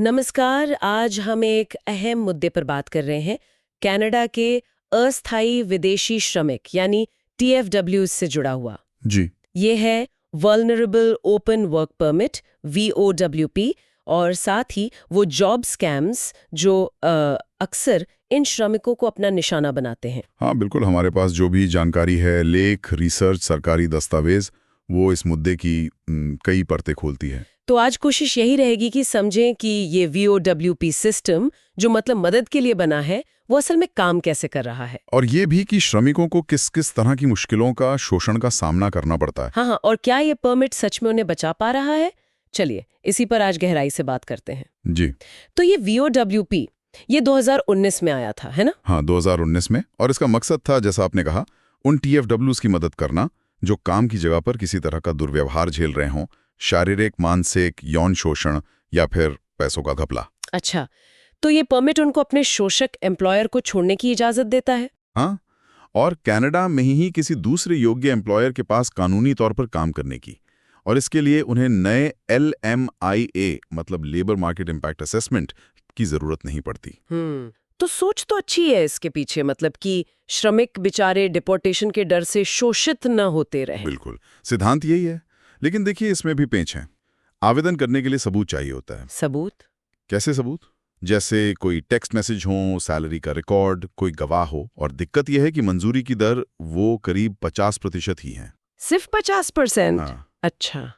नमस्कार। आज हम एक अहम मुद्दे पर बात कर रहे हैं, कनाडा के अस्थायी विदेशी श्रमिक यानी TFWs से जुड़ा हुआ। जी। ये है vulnerable open work permit VOWP, और साथ ही वो जॉब स्कैम्स जो अक्सर इन श्रमिकों को अपना निशाना बनाते हैं। हाँ बिल्कुल, हमारे पास जो भी जानकारी है, लेख, रिसर्च, सरकारी दस्तावेज, वो इस मुद्दे की कई परतें खोलती है। तो आज कोशिश यही रहेगी कि समझें कि ये VOWP सिस्टम जो मतलब मदद के लिए बना है, वो असल में काम कैसे कर रहा है। और ये भी कि श्रमिकों को किस किस तरह की मुश्किलों का, शोषण का सामना करना पड़ता है। हाँ, और क्या ये परमिट सच में उन्हें बचा पा रहा है? चलिए इसी पर आज गहराई से बात करते हैं। जी। तो ये VOWP ये 2019 में आया था, है ना? हाँ, 2019 में। और इसका मकसद था, जैसा आपने कहा, उन TFWs की मदद करना जो काम की जगह पर किसी तरह का दुर्व्यवहार झेल रहे हों, शारीरिक, मानसिक, यौन शोषण या फिर पैसों का घपला। अच्छा, तो ये परमिट उनको अपने शोषक एम्प्लॉयर को छोड़ने की इजाजत देता है? हाँ, और कनाडा में ही किसी दूसरे योग्य एम्प्लॉयर के पास कानूनी तौर पर काम करने की। और इसके लिए उन्हें नए LMIA मतलब लेबर मार्केट इम्पैक्ट असेसमेंट की जरूरत नहीं पड़ती। तो सोच तो अच्छी है इसके पीछे, मतलब कि श्रमिक बेचारे डिपोर्टेशन के डर से शोषित न होते रहे। बिल्कुल, सिद्धांत यही है। लेकिन देखिए, इसमें भी पेंच है। आवेदन करने के लिए सबूत चाहिए होता है। सबूत? कैसे सबूत? जैसे कोई टेक्स्ट मैसेज हो, सैलरी का रिकॉर्ड, कोई गवाह हो। और दिक्कत यह है कि मंजूरी की दर वो करीब 50% ही है। सिर्फ 50%? हाँ। अच्छा,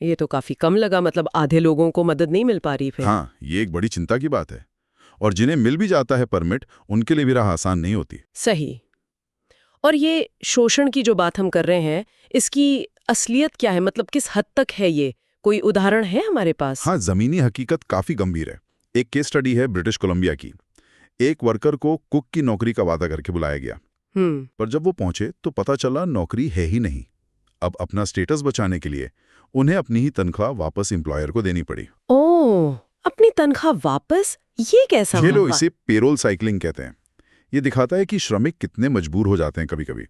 ये तो काफी कम लगा। मतलब आधे लोगों को मदद नहीं मिल पा रही फिर। हाँ, ये एक बड़ी चिंता की बात है। और जिन्हें मिल भी जाता है परमिट, उनके लिए भी राह आसान नहीं होती। सही। और ये शोषण की जो बात हम कर रहे हैं, इसकी असलियत क्या है? मतलब किस हद तक है ये? कोई उदाहरण है हमारे पास? हाँ, जमीनी हकीकत काफी गंभीर है। एक केस स्टडी है ब्रिटिश कोलंबिया की। एक वर्कर को कुक की नौकरी का वादा करके बुलाया गया, पर जब वो पहुंचे तो पता चला नौकरी है ही नहीं। अब अपना स्टेटस बचाने के लिए उन्हें अपनी ही तनख्वाह वापस एम्प्लॉयर को देनी पड़ी। ओह, अपनी तनख्वाह वापस? ये कैसा ये लो, हुआ? इसे पेरोल साइकिलिंग कहते हैं। ये दिखाता है कि श्रमिक कितने मजबूर हो जाते हैं कभी कभी।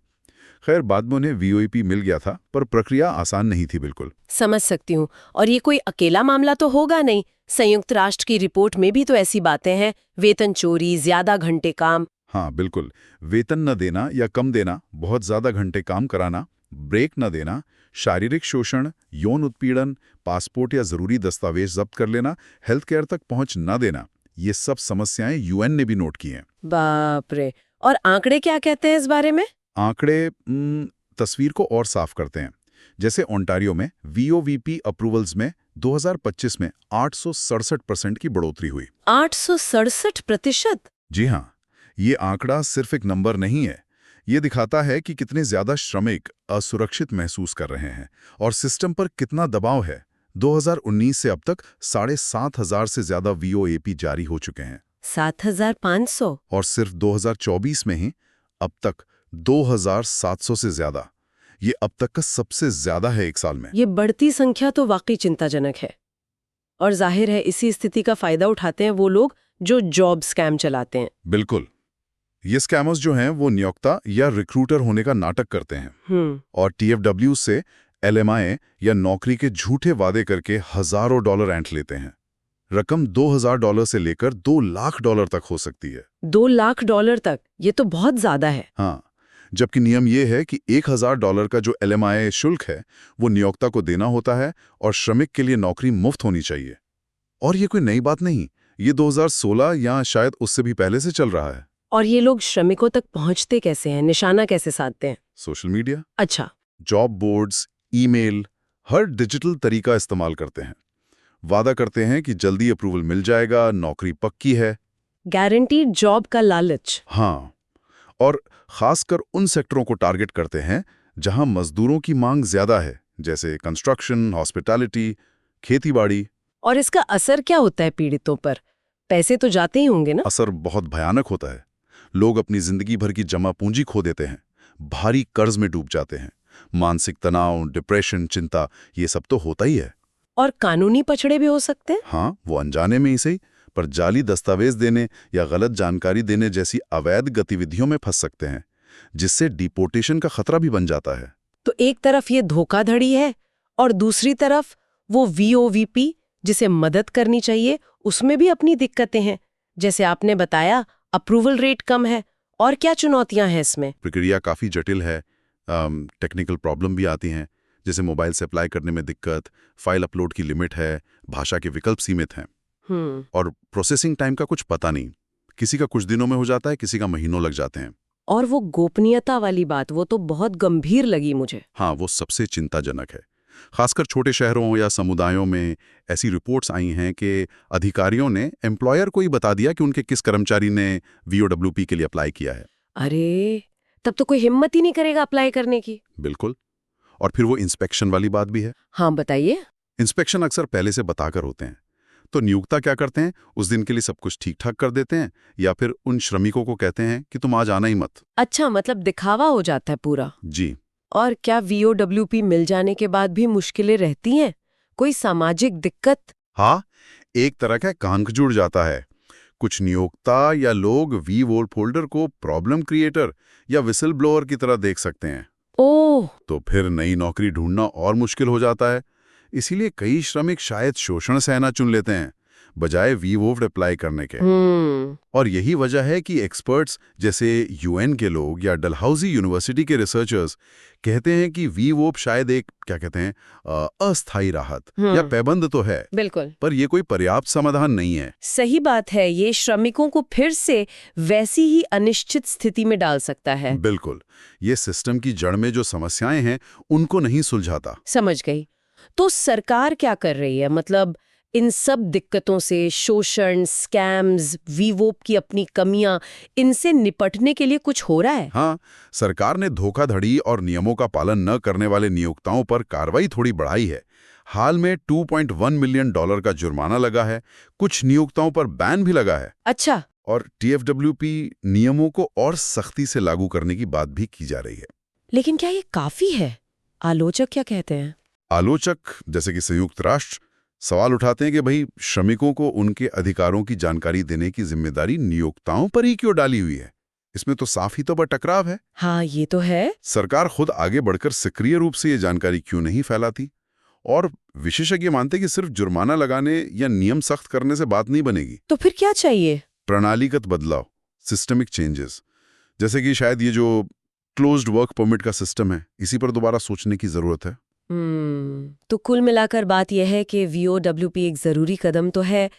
खैर, बाद में उन्हें VOP मिल गया था, पर प्रक्रिया आसान नहीं थी बिल्कुल। समझ सकती हूँ। और ये कोई अकेला मामला तो होगा नहीं। संयुक्त राष्ट्र की रिपोर्ट में भी तो ऐसी बातें हैं, वेतन चोरी, ज्यादा घंटे काम। हाँ बिल्कुल, वेतन न देना या कम देना, बहुत ज्यादा घंटे काम कराना, ब्रेक न देना, शारीरिक शोषण, यौन उत्पीड़न, पासपोर्ट या जरूरी दस्तावेज जब्त कर लेना, हेल्थ केयर तक पहुंच न देना, ये सब समस्याएं UN ने भी नोट की हैं। बाप रे। और आंकड़े क्या कहते हैं इस बारे में? आंकड़े तस्वीर को और साफ करते हैं। जैसे ओंटारियो में VOWP अप्रूवल्स में 2025 में 867% की बढ़ोतरी हुई। 867%? जी हाँ, ये आंकड़ा सिर्फ एक नंबर नहीं है। ये दिखाता है कि कितने ज्यादा श्रमिक असुरक्षित महसूस कर रहे हैं और सिस्टम पर कितना दबाव है। 2019 से अब तक 7,500 से ज्यादा VOAP जारी हो चुके हैं। 7,500? और सिर्फ 2024 में ही अब तक 2,700 से ज्यादा। ये अब तक का सबसे ज्यादा है एक साल में। ये बढ़ती संख्या तो वाकई चिंताजनक है। और जाहिर है इसी स्थिति का फायदा उठाते हैं वो लोग जो जॉब स्कैम चलाते हैं। बिल्कुल, ये स्कैमर्स जो हैं वो नियोक्ता या रिक्रूटर होने का नाटक करते हैं और TFW से LMI या नौकरी के झूठे वादे करके हजारों डॉलर ऐंठ लेते हैं। रकम $2,000 से लेकर $2 लाख तक हो सकती है। $2 लाख तक? ये तो बहुत ज्यादा है। हाँ, जबकि नियम ये है कि $1,000 का जो LMI शुल्क है वो नियोक्ता को देना होता है और श्रमिक के लिए नौकरी मुफ्त होनी चाहिए। और ये कोई नई बात नहीं, ये 2016 या शायद उससे भी पहले से चल रहा है। और ये लोग श्रमिकों तक पहुंचते कैसे हैं? निशाना कैसे साधते हैं? सोशल मीडिया, अच्छा, जॉब बोर्ड्स, ईमेल, हर डिजिटल तरीका इस्तेमाल करते हैं। वादा करते हैं कि जल्दी अप्रूवल मिल जाएगा, नौकरी पक्की है। गारंटीड जॉब का लालच। हाँ, और खासकर उन सेक्टरों को टारगेट करते हैं जहां मजदूरों की मांग ज्यादा है, जैसे कंस्ट्रक्शन, हॉस्पिटैलिटी, खेतीबाड़ी। और इसका असर क्या होता है पीड़ितों पर? पैसे तो जाते ही होंगे ना? असर बहुत भयानक होता है। लोग अपनी जिंदगी भर की जमा पूंजी खो देते हैं, भारी कर्ज में डूब जाते हैं। मानसिक तनाव, डिप्रेशन, चिंता, ये सब तो होता ही है। और कानूनी पछड़े भी हो सकते हैं? हाँ, वो अनजाने में ही सही, पर जाली दस्तावेज देने या गलत जानकारी देने जैसी अवैध गतिविधियों में फंस सकते हैं, जिससे डिपोर्टेशन का खतरा भी बन जाता है। तो एक तरफ ये धोखाधड़ी है और दूसरी तरफ वो VOWP जिसे मदद करनी चाहिए उसमें भी अपनी दिक्कतें हैं। जैसे आपने बताया अप्रूवल रेट कम है, और क्या चुनौतियां हैं इसमें? प्रक्रिया काफ़ी जटिल है, टेक्निकल प्रॉब्लम भी आती हैं, जैसे मोबाइल से अप्लाई करने में दिक्कत, फाइल अपलोड की लिमिट है, भाषा के विकल्प सीमित हैं, और प्रोसेसिंग टाइम का कुछ पता नहीं, किसी का कुछ दिनों में हो जाता है, किसी का महीनों लग जाते हैं। और वो गोपनीयता वाली बात, वो तो बहुत गंभीर लगी मुझे। हाँ, वो सबसे चिंताजनक है। खासकर छोटे शहरों या समुदायों में ऐसी रिपोर्ट्स आई हैं कि अधिकारियों ने एम्प्लॉयर को ही बता दिया कि उनके किस कर्मचारी ने VOWP के लिए अप्लाई किया है। अरे, तब तो कोई हिम्मत ही नहीं करेगा अप्लाई करने की। बिल्कुल। और फिर वो इंस्पेक्शन वाली बात भी है। हाँ, बताइए। इंस्पेक्शन अक्सर पहले से बताकर होते हैं, तो नियोक्ता क्या करते हैं, उस दिन के लिए सब कुछ ठीक ठाक कर देते हैं, या फिर उन श्रमिकों को कहते हैं कि तुम आज आना ही मत। अच्छा, मतलब दिखावा हो जाता है पूरा। जी। और क्या VOWP मिल जाने के बाद भी मुश्किलें रहती हैं? कोई सामाजिक दिक्कत? हाँ, एक तरह का कांक जुड़ जाता है। कुछ नियोक्ता या लोग वी-वोल्फ होल्डर को प्रॉब्लम क्रिएटर या विसल ब्लोअर की तरह देख सकते हैं। ओह, तो फिर नई नौकरी ढूंढना और मुश्किल हो जाता है। इसीलिए कई श्रमिक शायद शोषण सहना चुन लेते हैं, बजाय वी-वोल्फ अप्लाई करने के। और यही वजह है कि एक्सपर्ट्स जैसे UN के लोग या डलहौजी यूनिवर्सिटी के रिसर्चर्स कहते हैं कि वी-वोल्फ शायद एक, क्या कहते हैं, अस्थायी राहत या पैबंद तो है, बिल्कुल, पर यह कोई पर्याप्त समाधान नहीं है। सही बात है। ये श्रमिकों को फिर से वैसी ही अनिश्चित स्थिति में डाल सकता है। बिल्कुल, ये सिस्टम की जड़ में जो समस्याएं हैं उनको नहीं सुलझाता। समझ गई। तो सरकार क्या कर रही है? मतलब इन सब दिक्कतों से, शोषण, स्कैम्स, वी-वोप की अपनी कमियां, इनसे निपटने के लिए कुछ हो रहा है? हाँ, सरकार ने धोखाधड़ी और नियमों का पालन न करने वाले नियोक्ताओं पर कार्रवाई थोड़ी बढ़ाई है। हाल में $2.1 मिलियन का जुर्माना लगा है, कुछ नियोक्ताओं पर बैन भी लगा है। अच्छा। और TFWP नियमों को और सख्ती से लागू करने की बात भी की जा रही है। लेकिन क्या ये काफी है? आलोचक क्या कहते हैं? आलोचक, जैसे कि संयुक्त राष्ट्र, सवाल उठाते हैं कि भाई, श्रमिकों को उनके अधिकारों की जानकारी देने की जिम्मेदारी नियोक्ताओं पर ही क्यों डाली हुई है? इसमें तो साफ ही तो टकराव है। हाँ, ये तो है। सरकार खुद आगे बढ़कर सक्रिय रूप से ये जानकारी क्यों नहीं फैलाती? और विशेषज्ञ मानते कि सिर्फ जुर्माना लगाने या नियम सख्त करने से बात नहीं बनेगी। तो फिर क्या चाहिए? प्रणालीगत बदलाव, सिस्टमिक चेंजेस, जैसे कि शायद ये जो क्लोज्ड वर्क परमिट का सिस्टम है, इसी पर दोबारा सोचने की जरूरत है। तो कुल मिलाकर बात यह है कि VOWP एक जरूरी कदम तो है,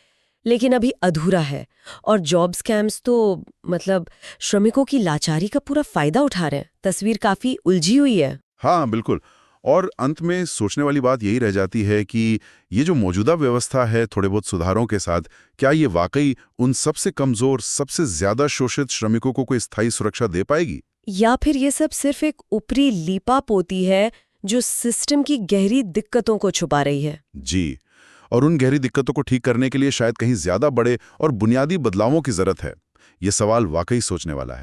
लेकिन अभी अधूरा है। और जॉब स्कैम्स तो मतलब श्रमिकों की लाचारी का पूरा फायदा उठा रहे हैं। तस्वीर काफी उलझी हुई है। हाँ, बिल्कुल। और अंत में सोचने वाली बात यही रह जाती है कि ये जो मौजूदा व्यवस्था है, थोड़े बहुत सुधारों के साथ, क्या ये वाकई उन सबसे कमजोर, सबसे ज्यादा शोषित श्रमिकों को कोई स्थायी सुरक्षा दे पाएगी? या फिर ये सब सिर्फ एक ऊपरी लीपापोती है जो सिस्टम की गहरी दिक्कतों को छुपा रही है? जी, और उन गहरी दिक्कतों को ठीक करने के लिए शायद कहीं ज्यादा बड़े और बुनियादी बदलावों की जरूरत है। ये सवाल वाकई सोचने वाला है।